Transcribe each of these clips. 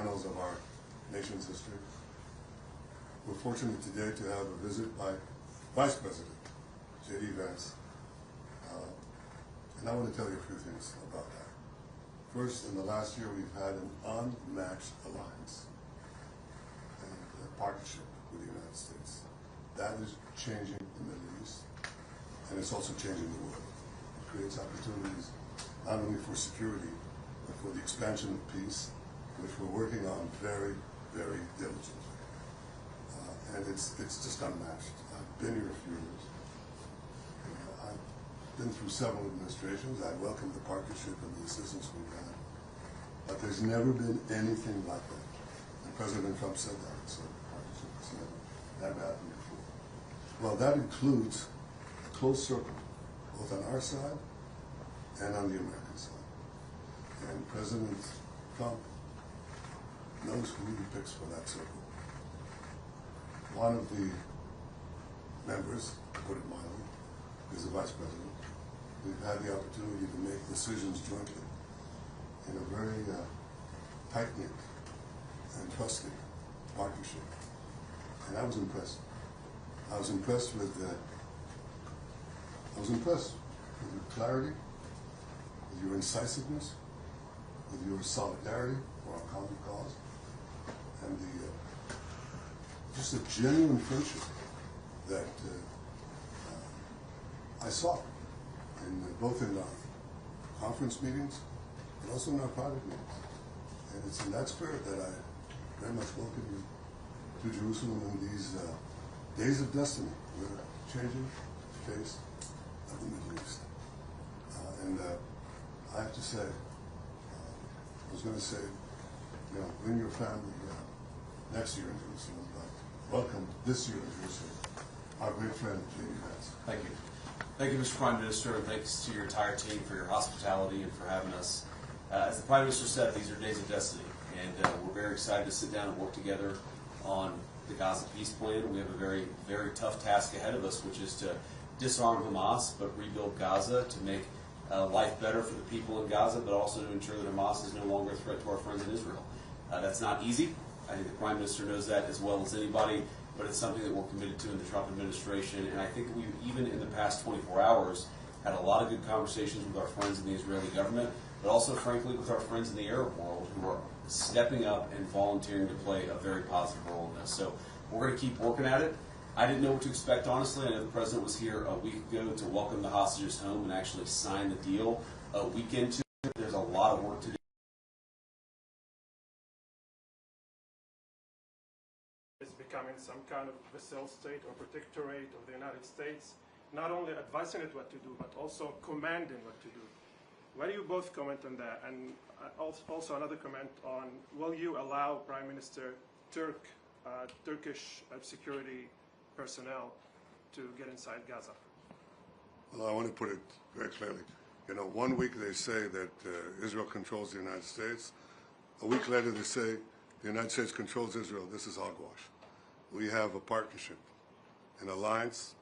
annals of our nation's history. We're fortunate today to have a visit by Vice President J.D. Vance. And I want to tell you a few things about that. First, in the last year, we've had an unmatched alliance and a partnership with the United States. That is changing the Middle East, and it's also changing the world. It creates opportunities not only for security, but for the expansion of peace, which we're working on very, very diligently. And it's just unmatched. I've been here a few years. I've been through several administrations. I welcome the partnership and the assistance we've had. But there's never been anything like that. And President Trump said that. So the partnership has never happened before. Well, that includes a close circle, both on our side and on the American side. And President Trump knows who he picks for that circle. One of the members, to put it mildly, is the Vice President. We've had the opportunity to make decisions jointly in a very tight-knit and trusting partnership. And I was impressed. I was impressed with your clarity, with your incisiveness, with your solidarity for our common cause, and just a genuine friendship that I saw both in our conference meetings and also in our private meetings. And it's in that spirit that I very much welcome you to Jerusalem in these days of destiny. We're changing the face of the Middle East. And I have to say, I was going to say, bring your family next year in Jerusalem, but welcome this year in Jerusalem, our great friend, J.D. Vance. Thank you. Thank you, Mr. Prime Minister, and thanks to your entire team for your hospitality and for having us. As the Prime Minister said, these are days of destiny, and we're very excited to sit down and work together on the Gaza peace plan. We have a very, very tough task ahead of us, which is to disarm Hamas, but rebuild Gaza to make life better for the people in Gaza, but also to ensure that Hamas is no longer a threat to our friends in Israel. That's not easy. I think the Prime Minister knows that as well as anybody, but it's something that we're committed to in the Trump administration. And I think we've, even in the past 24 hours, had a lot of good conversations with our friends in the Israeli government, but also, frankly, with our friends in the Arab world who are stepping up and volunteering to play a very positive role in this. So we're going to keep working at it. I didn't know what to expect, honestly. I know the President was here a week ago to welcome the hostages home and actually sign the deal a week into it. There's a lot of work to do. It's becoming some kind of vassal state or protectorate of the United States, not only advising it what to do, but also commanding what to do. Why do you both comment on that? And also another comment on, will you allow Prime Minister Turkish security personnel to get inside Gaza? Well, I want to put it very clearly. 1 week they say that Israel controls the United States. A week later they say the United States controls Israel. This is hogwash. We have a partnership, an alliance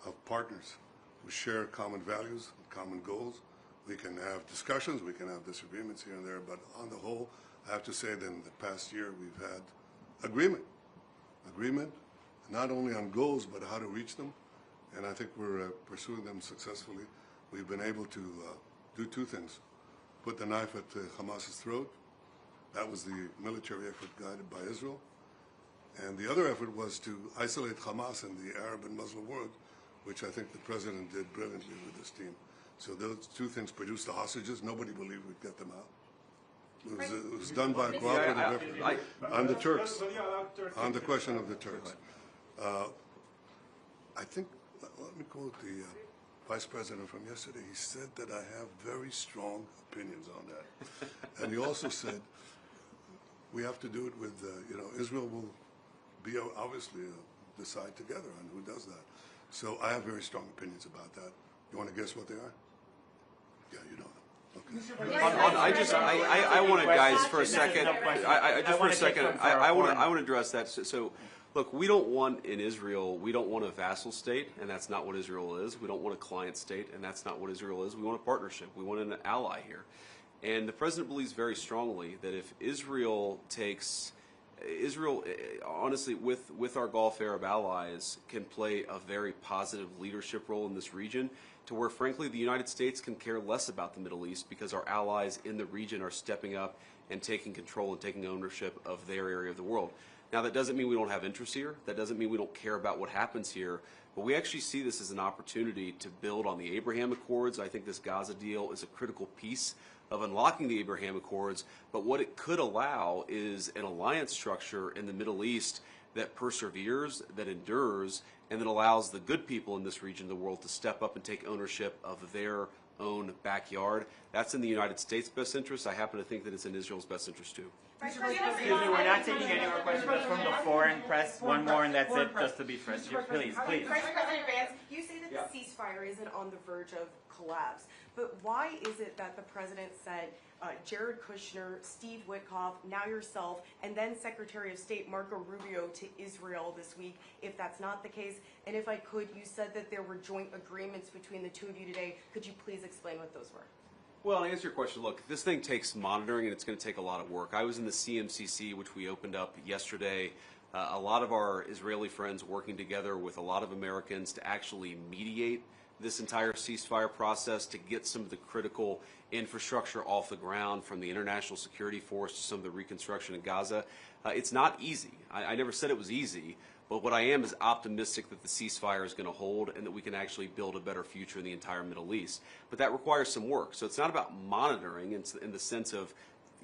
of partners who share common values, common goals. We can have discussions, we can have disagreements here and there, but on the whole, I have to say that in the past year we've had agreement, not only on goals, but how to reach them, and I think we're pursuing them successfully. We've been able to do two things: put the knife at Hamas's throat. That was the military effort guided by Israel. And the other effort was to isolate Hamas in the Arab and Muslim world, which I think the President did brilliantly with his team. So those two things produced the hostages. Nobody believed we'd get them out. It was done by a cooperative effort on the Turks, on the question of the Turks. I think, let me quote the Vice President from yesterday. He said that I have very strong opinions on that. And he also said, we have to do it with, Israel will be obviously decide together on who does that. So I have very strong opinions about that. You want to guess what they are? Yeah, you know them. Okay. I want to, guys, for a second. I want to address that. So, look, we don't want in Israel. We don't want a vassal state, and that's not what Israel is. We don't want a client state, and that's not what Israel is. We want a partnership. We want an ally here. And the president believes very strongly that if Israel takes Israel, honestly, with our Gulf Arab allies, can play a very positive leadership role in this region, to where, frankly, the United States can care less about the Middle East because our allies in the region are stepping up and taking control and taking ownership of their area of the world. Now, that doesn't mean we don't have interests here. That doesn't mean we don't care about what happens here. But we actually see this as an opportunity to build on the Abraham Accords. I think this Gaza deal is a critical piece of unlocking the Abraham Accords. But what it could allow is an alliance structure in the Middle East that perseveres, that endures, and that allows the good people in this region of the world to step up and take ownership of their own backyard. That's in the United States' best interest. I happen to think that it's in Israel's best interest too. Excuse me, we're not taking any more questions from the foreign press. One more and that's it, just to be fresh. Please. President Vance, you say that the ceasefire isn't on the verge of collapse, but why is it that the president sent Jared Kushner, Steve Witkoff, now yourself, and then Secretary of State Marco Rubio to Israel this week, if that's not the case? And if I could, you said that there were joint agreements between the two of you today. Could you please explain what those were? Well, to answer your question, look, this thing takes monitoring and it's going to take a lot of work. I was in the CMCC, which we opened up yesterday. A lot of our Israeli friends working together with a lot of Americans to actually mediate this entire ceasefire process, to get some of the critical infrastructure off the ground, from the international security force to some of the reconstruction in Gaza. It's not easy. I never said it was easy. But what I am is optimistic that the ceasefire is going to hold and that we can actually build a better future in the entire Middle East. But that requires some work. So it's not about monitoring in the sense of,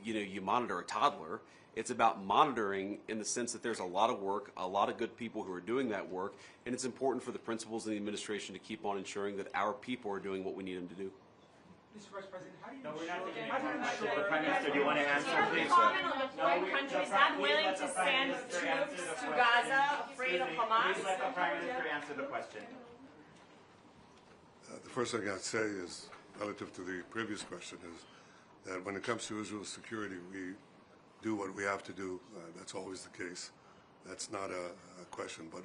you monitor a toddler. It's about monitoring in the sense that there's a lot of work, a lot of good people who are doing that work, and it's important for the principals in the administration to keep on ensuring that our people are doing what we need them to do. Mr. Vice President, how do you No, we're not taking ensure- any more questions. Prime Minister, do you want to answer, please? Comment on the foreign countries not willing to send troops to Gaza, afraid of Hamas? Please let the Prime Minister answer the question. The first thing I'd say is, relative to the previous question, is that when it comes to Israel's security, we do what we have to do. That's always the case. That's not a question. But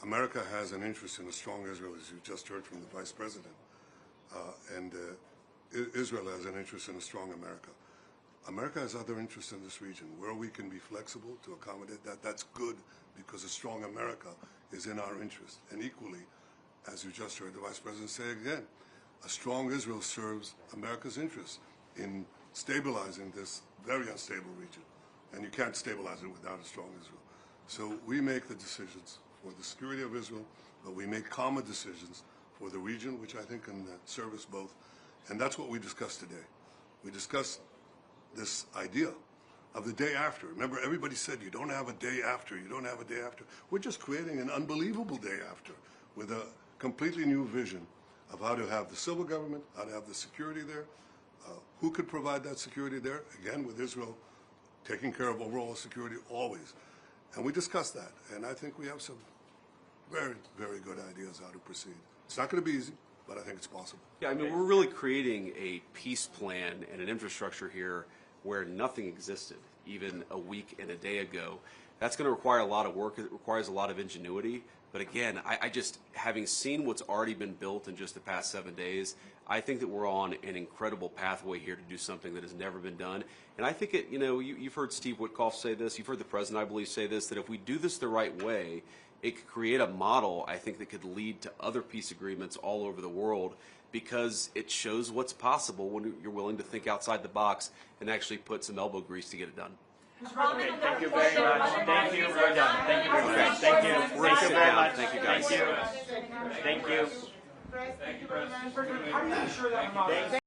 America has an interest in a strong Israel, as you just heard from the Vice President. And Israel has an interest in a strong America. America has other interests in this region. Where we can be flexible to accommodate that, that's good, because a strong America is in our interest. And equally, as you just heard the Vice President say again, a strong Israel serves America's interests in stabilizing this very unstable region. And you can't stabilize it without a strong Israel. So we make the decisions for the security of Israel, but we make common decisions for the region, which I think can service both. And that's what we discussed today. We discussed this idea of the day after. Remember, everybody said you don't have a day after, you don't have a day after. We're just creating an unbelievable day after with a completely new vision of how to have the civil government, how to have the security there, who could provide that security there, again, with Israel taking care of overall security always. And we discussed that, and I think we have some very, very good ideas how to proceed. It's not going to be easy, but I think it's possible. Yeah, I mean, we're really creating a peace plan and an infrastructure here where nothing existed even a week and a day ago. That's going to require a lot of work. It requires a lot of ingenuity. But again, I just, having seen what's already been built in just the past 7 days, I think that we're on an incredible pathway here to do something that has never been done. And I think you've heard Steve Witkoff say this, you've heard the President, I believe, say this, that if we do this the right way, it could create a model, I think, that could lead to other peace agreements all over the world, because it shows what's possible when you're willing to think outside the box and actually put some elbow grease to get it done. Okay, thank you very much. Thank you. We're done. Thank you very much. Thank you. Thank you very much. Thank you, guys. Thank you. Thank you. Thank you, President. How do you ensure that Hamas